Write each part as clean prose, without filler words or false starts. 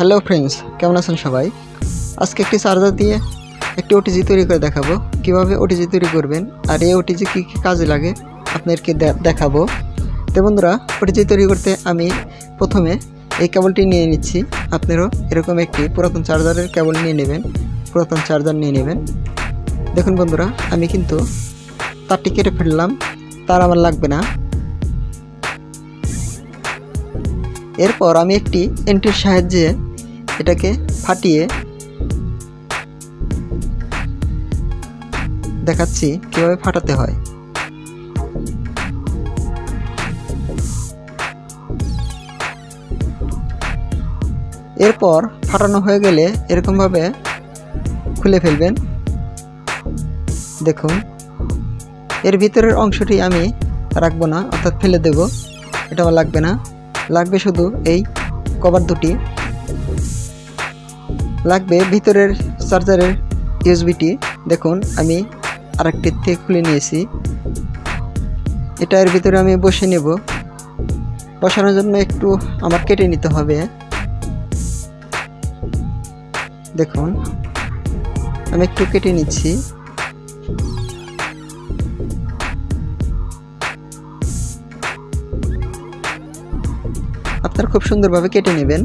Hello friends, কেমন আছেন সবাই? আজকে একটি চার্জার দিয়ে একটি ওটিজি তৈরি করে দেখাবো কিভাবে ওটিজি তৈরি করবেন আর এই ওটিজি কী কী কাজে লাগে আপনাদেরকে দেখাবো। তো বন্ধুরা, ওটিজি তৈরি করতে আমি প্রথমে এই কেবলটি নিয়ে নিচ্ছি। আপনারাও এরকম একটি পুরাতন চার্জারের কেবল নিয়ে নেবেন, পুরাতন চার্জার নিয়ে নেবেন। দেখুন বন্ধুরা, আমি কিন্তু তারটি কেটে ফেললাম, তার আমার লাগবে না। এরপর আমি একটি এন্টির সাহায্যে এটাকে ফাটিয়ে দেখাচ্ছি কিভাবে ফাটাতে হয়। এরপর ফাটানো হয়ে গেলে এরকমভাবে খুলে ফেলবেন। দেখুন, এর ভিতরের অংশটি আমি রাখবো না, অর্থাৎ ফেলে দেব, এটা আমার লাগবে না। লাগবে শুধু এই কভার দুটি, লাগবে ভিতরের চার্জারের ইউএসবিটি। দেখুন, আমি আরেকটি থেকে খুলে নিয়েছি। এটা এর ভিতরে আমি বসে নেব। বসানোর জন্য একটু আমার কেটে নিতে হবে। দেখুন, আমি একটু কেটে নিচ্ছি। আপনারা খুব সুন্দরভাবে কেটে নেবেন।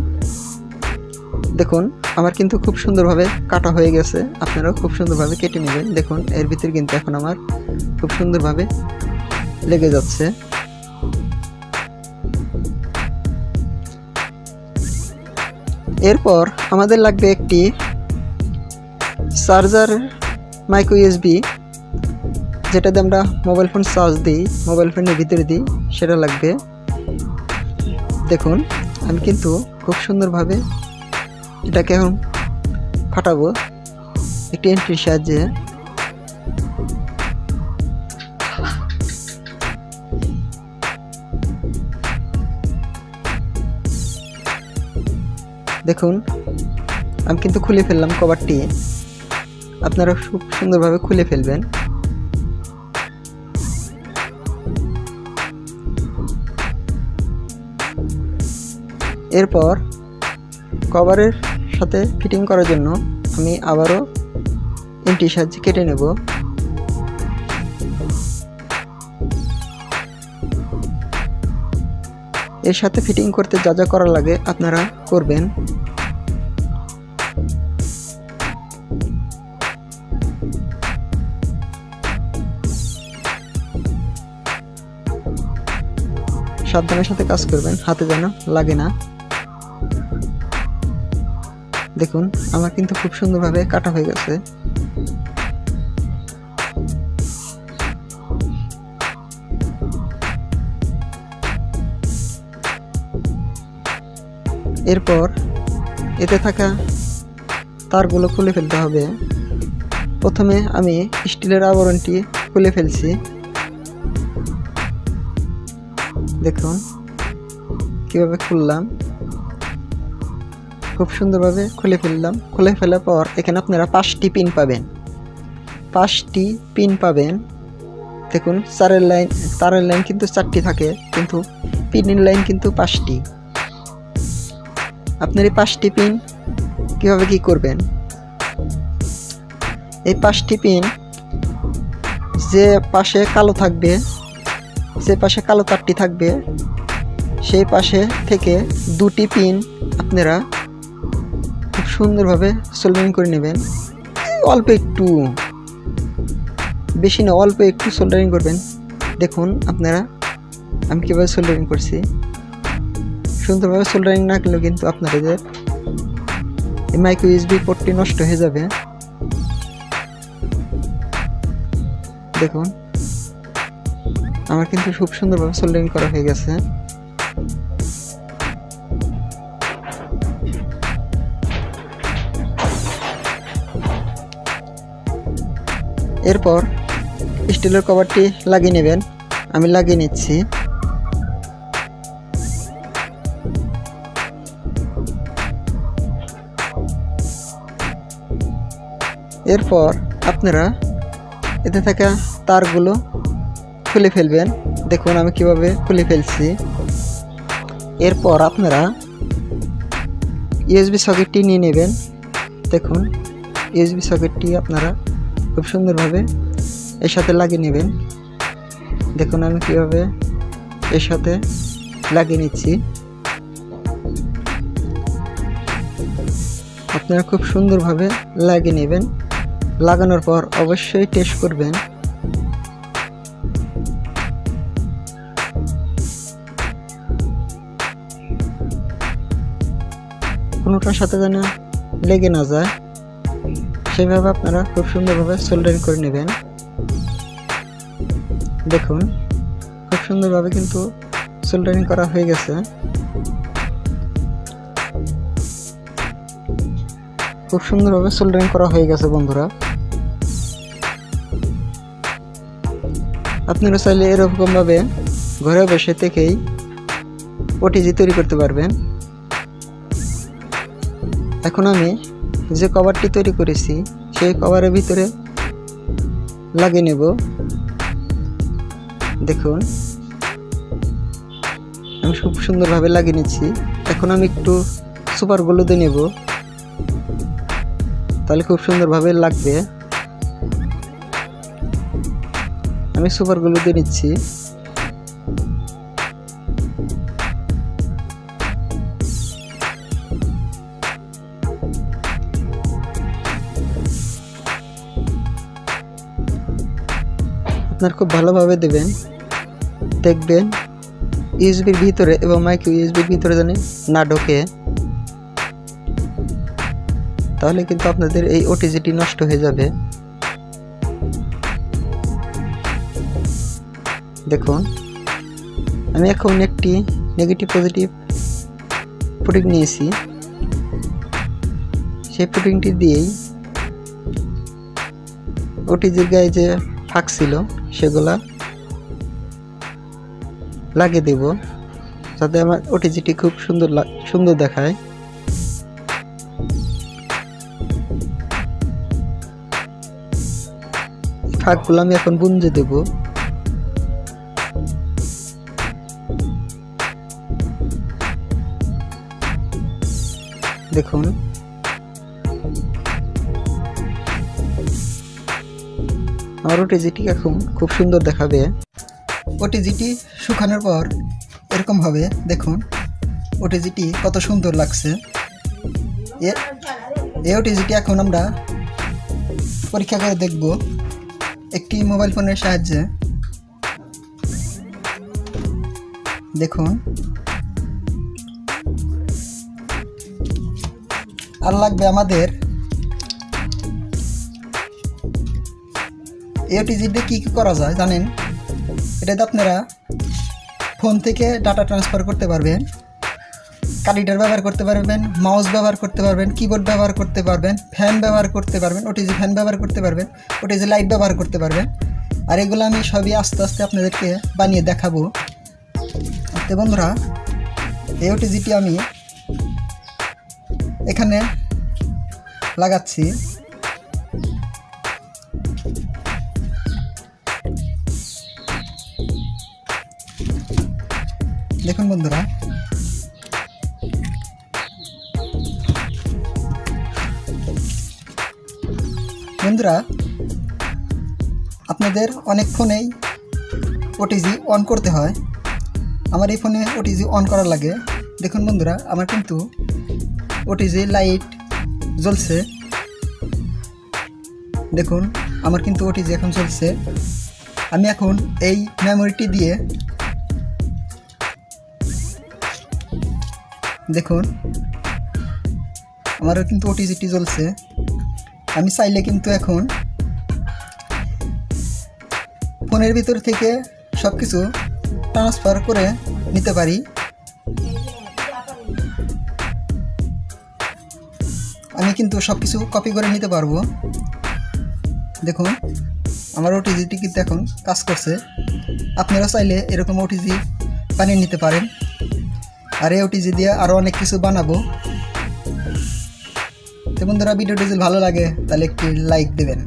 দেখুন, আমার কিন্তু খুব সুন্দরভাবে কাটা হয়ে গেছে। আপনারাও খুব সুন্দরভাবে কেটে নেবেন। দেখুন, এর ভিতরে কিন্তু এখন আমার খুব সুন্দরভাবে লেগে যাচ্ছে। এরপর আমাদের লাগবে একটি চার্জার মাইক্রো ইউএসবি, যেটাতে আমরা মোবাইল ফোন চার্জ দিই, মোবাইল ফোনের ভিতরে দিই, সেটা লাগবে। দেখুন, আমি কিন্তু খুব সুন্দরভাবে এটাকে এখন ফাটাবো একটি এন্ট্রির সাহায্যে। দেখুন, আমি কিন্তু খুলে ফেললাম কভারটি। আপনারা খুব সুন্দরভাবে খুলে ফেলবেন। এরপর কভারের সাথে ফিটিং করার জন্য আমি আবারও এন্টির সাহায্যে কেটে নেব। এর সাথে ফিটিং করতে যা যা করা লাগে আপনারা করবেন। সাবধানের সাথে কাজ করবেন, হাতে যেন লাগে না। দেখুন, আমার কিন্তু খুব সুন্দরভাবে কাটা হয়ে গেছে। এরপর এতে থাকা তারগুলো খুলে ফেলতে হবে। প্রথমে আমি স্টিলের আবরণটি খুলে ফেলছি। দেখুন কিভাবে খুললাম, খুব সুন্দরভাবে খুলে ফেললাম। খুলে ফেলার পর এখানে আপনারা 5টি পিন পাবেন, 5টি পিন পাবেন। দেখুন, তারের লাইন কিন্তু 4টি থাকে, কিন্তু পিনের লাইন কিন্তু 5টি। আপনার এই 5টি পিন কীভাবে কি করবেন? এই 5টি পিন যে পাশে কালো থাকবে, যে পাশে কালো তারটি থাকবে, সেই পাশে থেকে 2টি পিন আপনারা খুব সুন্দরভাবে সোল্ডারিং করে নেবেন। অল্প একটু, বেশি না, অল্প একটু সোল্ডারিং করবেন। দেখুন আপনারা আমি কীভাবে সোল্ডারিং করছি। সুন্দরভাবে সোল্ডারিং না করলেও কিন্তু আপনাদের এই মাইক্রো ইউএসবি পোর্টটি নষ্ট হয়ে যাবে। দেখুন, আমার কিন্তু খুব সুন্দরভাবে সোল্ডারিং করা হয়ে গেছে। এরপর স্টিলের কভারটি লাগিয়ে নেবেন। আমি লাগিয়ে নিচ্ছি। এরপর আপনারা এতে থাকা তারগুলো খুলে ফেলবেন। দেখুন আমি কিভাবে খুলে ফেলছি। এরপর আপনারা ইউএসবি সকেটটি নিয়ে নেবেন। দেখুন ইউএসবি সকেটটি আপনারা খুব সুন্দরভাবে এর সাথে লাগিয়ে নেবেন। দেখুন আমি কীভাবে এর সাথে লাগিয়ে নিচ্ছি। আপনারা খুব সুন্দরভাবে লাগিয়ে নেবেন। লাগানোর পর অবশ্যই টেস্ট করবেন। কোনোটার সাথে যেন লেগে না যায় সেভাবে আপনারা খুব সুন্দরভাবে সোল্ডারিং করে নেবেন। দেখুন খুব সুন্দরভাবে কিন্তু সোল্ডারিং করা হয়ে গেছে। খুব সুন্দরভাবে সোল্ডারিং করা হয়ে গেছে বন্ধুরা। আপনারা চাইলে এরকমভাবে ঘরে বসে থেকেই ওটিজি তৈরি করতে পারবেন। এখন আমি যে কভারটি তৈরি করেছি সেই কভারের ভিতরে লাগিয়ে নেব। দেখুন আমি খুব সুন্দরভাবে লাগিয়ে নিচ্ছি। এখন আমি একটু সুপার গ্লু দিয়ে নেব, তাহলে খুব সুন্দরভাবে লাগবে। আমি সুপার গ্লু দিয়ে নিচ্ছি। আপনারা খুব ভালোভাবে দেবেন। দেখবেন ইউএসবির ভিতরে এবং মাইক্রো ইউএসবির ভিতরে যেন না ঢোকে, তাহলে কিন্তু আপনাদের এই ওটিজিটি নষ্ট হয়ে যাবে। দেখুন আমি এখন একটি নেগেটিভ পজিটিভ পুটিং নিয়েছি। সেই পুটিংটি দিয়েই ওটিজির গায়ে যে ফাঁক ছিল সেগুলা লাগিয়ে দেব, যাতে আমার ওটিজিটি খুব সুন্দর দেখায়। ফাঁকগুলো আমি এখন বুনজে দেব। দেখুন আমার ওটিজিটি এখন খুব সুন্দর দেখাবে। ওটিজিটি শুকানোর পর এরকম হবে। দেখুন ওটিজিটি কত সুন্দর লাগছে। এই ওটিজিটি এখন আমরা পরীক্ষা করে দেখব একটি মোবাইল ফোনের সাহায্যে। দেখুন আর লাগবে আমাদের এই ওটিজিটি কি করা যায় জানেন? এটাতে আপনারা ফোন থেকে ডাটা ট্রান্সফার করতে পারবেন, কার্ড রিডার ব্যবহার করতে পারবেন, মাউস ব্যবহার করতে পারবেন, কিবোর্ড ব্যবহার করতে পারবেন, ফ্যান ব্যবহার করতে পারবেন, ওটিজি ফ্যান ব্যবহার করতে পারবেন, ওটিজি লাইট ব্যবহার করতে পারবেন। আর এগুলো আমি সবই আস্তে আস্তে আপনাদেরকে বানিয়ে দেখাবো। তো বন্ধুরা এই ওটিজিটি আমি এখানে লাগাচ্ছি। দেখুন বন্ধুরা আপনাদের অনেক ফোনেই ওটিজি অন করতে হয়। আমার এই ফোনে ওটিজি অন করা লাগে। দেখুন বন্ধুরা আমার কিন্তু ওটিজি লাইট জ্বলছে। দেখুন আমার কিন্তু ওটিজি এখন জ্বলছে। আমি এখন এই মেমোরিটি দিয়ে দেখুন আমারও কিন্তু ওটিজিটি জ্বলছে। আমি চাইলে কিন্তু এখন ফোনের ভিতর থেকে সব কিছু ট্রান্সফার করে নিতে পারি। আমি কিন্তু সব কিছু কপি করে নিতে পারবো। দেখুন আমার ওটিজিটি কিন্তু এখন কাজ করছে। আপনারা চাইলে এরকম ওটিজি বানিয়ে নিতে পারেন। আর এই ওটিজি দিয়ে আরও অনেক কিছু বানাবো। তো বন্ধুরা ভিডিওটি যদি ভালো লাগে তাহলে একটি লাইক দেবেন।